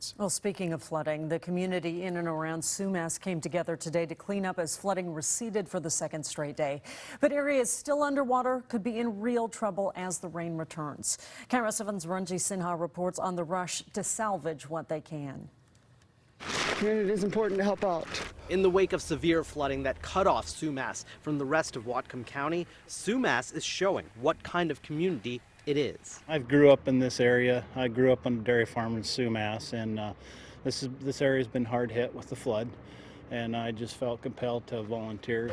recedes. Well, speaking of flooding, the community in and around Sumas came together today to clean up as flooding receded for the second straight day. But areas still underwater could be in real trouble as the rain returns. Camera 7's Ranji Sinha reports on the rush to salvage what they can. And it is important to help out. In the wake of severe flooding that cut off Sumas from the rest of Whatcom County, Sumas is showing what kind of community it is. I grew up in this area. I grew up on a dairy farm in Sumas, and this area has been hard hit with the flood, and I just felt compelled to volunteer.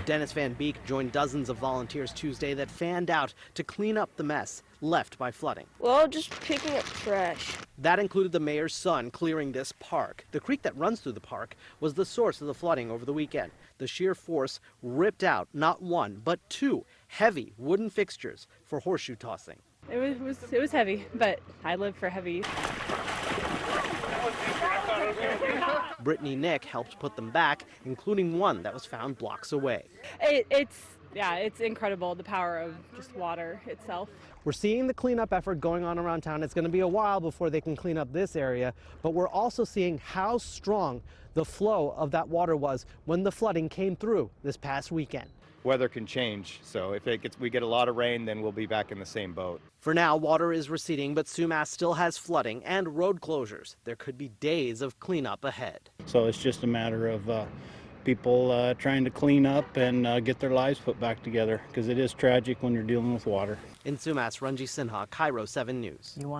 Dennis Van Beek joined dozens of volunteers Tuesday that fanned out to clean up the mess left by flooding. Well, just picking up trash. That included the mayor's son clearing this park. The creek that runs through the park was the source of the flooding over the weekend. The sheer force ripped out not one, but two heavy wooden fixtures for horseshoe tossing. It was heavy, but I live for heavy. Brittany Nick helped put them back, including one that was found blocks away. It's incredible, the power of just water itself. We're seeing the cleanup effort going on around town. It's going to be a while before they can clean up this area, but we're also seeing how strong the flow of that water was when the flooding came through this past weekend. Weather can change, so if we get a lot of rain, then we'll be back in the same boat. For now, water is receding, but Sumas still has flooding and road closures. There could be days of cleanup ahead. So it's just a matter of people trying to clean up and get their lives put back together, because it is tragic when you're dealing with water. In Sumas, Ranji Sinha, Cairo 7 News.